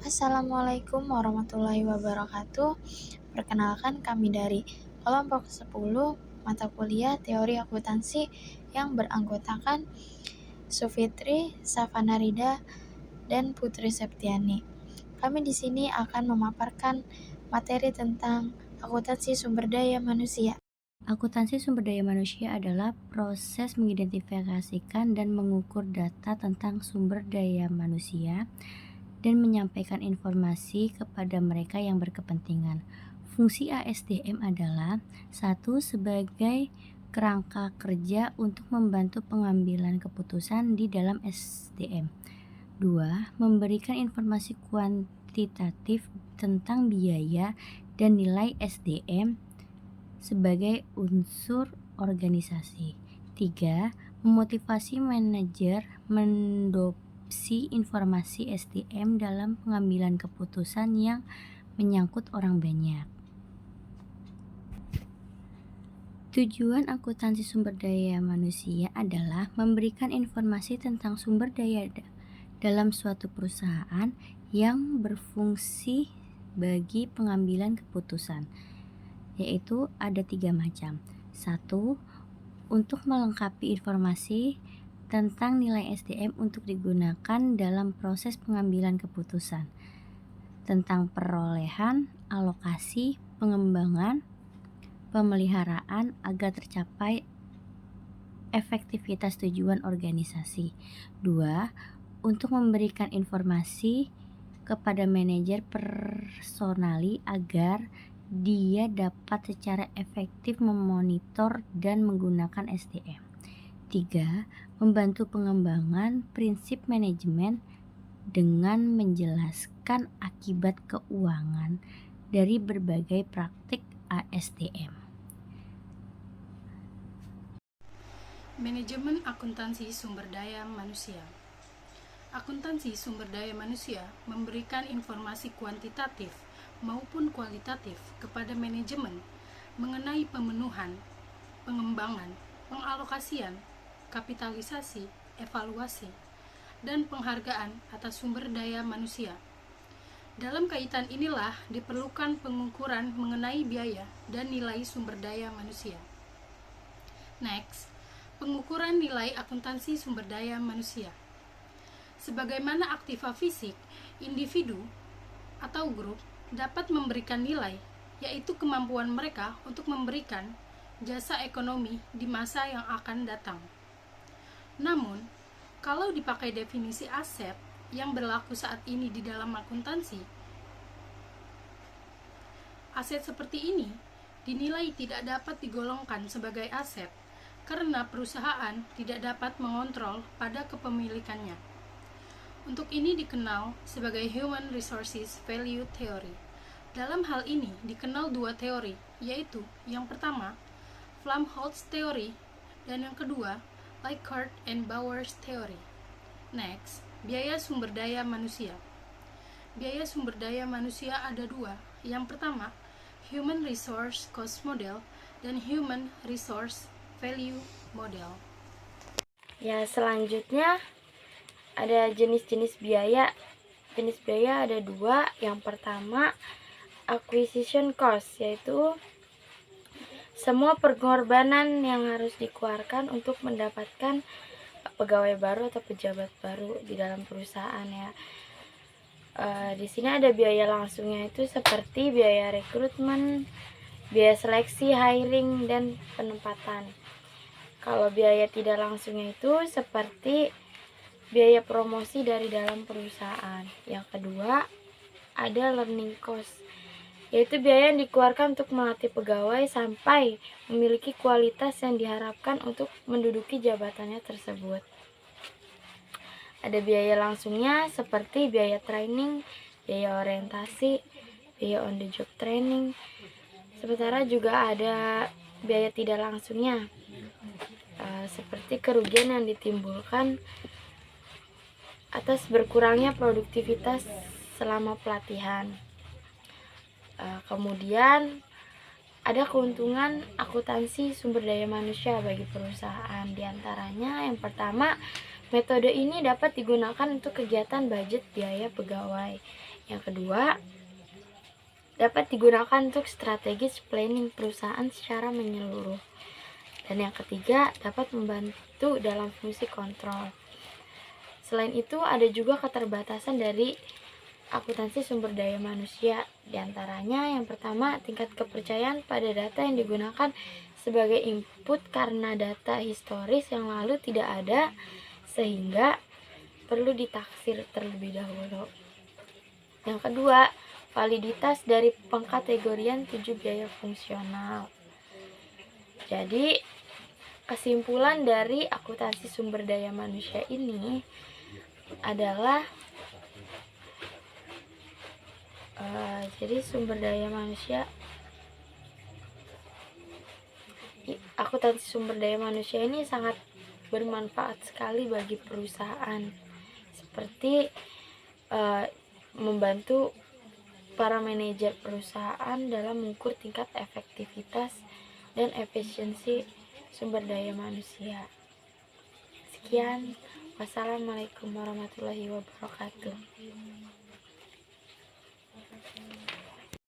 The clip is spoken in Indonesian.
Assalamualaikum warahmatullahi wabarakatuh. Perkenalkan kami dari kelompok 10 mata kuliah Teori Akuntansi yang beranggotakan Sufitri, Safanarida, dan Putri Septiani. Kami di sini akan memaparkan materi tentang akuntansi sumber daya manusia. Akuntansi sumber daya manusia adalah proses mengidentifikasikan dan mengukur data tentang sumber daya manusia dan menyampaikan informasi kepada mereka yang berkepentingan. Fungsi ASDM adalah 1. Sebagai kerangka kerja untuk membantu pengambilan keputusan di dalam SDM. 2. Memberikan informasi kuantitatif tentang biaya dan nilai SDM sebagai unsur organisasi. 3. Memotivasi manajer mendopsi informasi SDM dalam pengambilan keputusan yang menyangkut orang banyak. Tujuan akuntansi sumber daya manusia adalah memberikan informasi tentang sumber daya dalam suatu perusahaan yang berfungsi bagi pengambilan keputusan, yaitu ada 3 macam. 1. Untuk melengkapi informasi tentang nilai SDM untuk digunakan dalam proses pengambilan keputusan tentang perolehan, alokasi, pengembangan, pemeliharaan agar tercapai efektivitas tujuan organisasi. 2. Untuk memberikan informasi kepada manajer personali agar dia dapat secara efektif memonitor dan menggunakan SDM. 3. Membantu pengembangan prinsip manajemen dengan menjelaskan akibat keuangan dari berbagai praktik ASDM. Manajemen akuntansi sumber daya manusia. Akuntansi sumber daya manusia memberikan informasi kuantitatif maupun kualitatif kepada manajemen mengenai pemenuhan, pengembangan, pengalokasian, kapitalisasi, evaluasi, dan penghargaan atas sumber daya manusia. Dalam kaitan inilah diperlukan pengukuran mengenai biaya dan nilai sumber daya manusia. Next, pengukuran nilai akuntansi sumber daya manusia. Sebagaimana aktiva fisik, individu atau grup dapat memberikan nilai, yaitu kemampuan mereka untuk memberikan jasa ekonomi di masa yang akan datang. Namun, kalau dipakai definisi aset yang berlaku saat ini di dalam akuntansi, aset seperti ini dinilai tidak dapat digolongkan sebagai aset karena perusahaan tidak dapat mengontrol pada kepemilikannya. Untuk ini dikenal sebagai Human Resources Value Theory. Dalam hal ini dikenal dua teori, yaitu yang pertama, Flamholtz Theory, dan yang kedua, Likert and Bowers Theory. Next, biaya sumber daya manusia. Biaya sumber daya manusia ada dua. Yang pertama, Human Resource Cost Model dan Human Resource Value Model. Ya, selanjutnya ada jenis-jenis biaya. Jenis biaya ada dua. Yang pertama, acquisition cost, yaitu semua pengorbanan yang harus dikeluarkan untuk mendapatkan pegawai baru atau pejabat baru di dalam perusahaan ya. Di sini ada biaya langsungnya itu seperti biaya rekrutmen, biaya seleksi, hiring, dan penempatan. Kalau biaya tidak langsungnya itu seperti biaya promosi dari dalam perusahaan. Yang kedua, ada learning cost, yaitu biaya yang dikeluarkan untuk melatih pegawai sampai memiliki kualitas yang diharapkan untuk menduduki jabatannya tersebut. Ada biaya langsungnya seperti biaya training, biaya orientasi, biaya on the job training. Sementara juga ada biaya tidak langsungnya, seperti kerugian yang ditimbulkan atas berkurangnya produktivitas selama pelatihan. Kemudian ada keuntungan akuntansi sumber daya manusia bagi perusahaan. Di antaranya yang pertama, Metode ini dapat digunakan untuk kegiatan budget biaya pegawai. Yang kedua, dapat digunakan untuk strategis planning perusahaan secara menyeluruh. Dan yang ketiga, dapat membantu dalam fungsi kontrol. Selain itu, ada juga keterbatasan dari akuntansi sumber daya manusia. Di antaranya, yang pertama, tingkat kepercayaan pada data yang digunakan sebagai input karena data historis yang lalu tidak ada, sehingga perlu ditaksir terlebih dahulu. Yang kedua, validitas dari pengkategorian 7 biaya fungsional. Jadi, kesimpulan dari akuntansi sumber daya manusia ini adalah jadi sumber daya manusia, akuntansi sumber daya manusia ini sangat bermanfaat sekali bagi perusahaan, seperti membantu para manajer perusahaan dalam mengukur tingkat efektivitas dan efisiensi sumber daya manusia. Sekian, wassalamualaikum warahmatullahi wabarakatuh.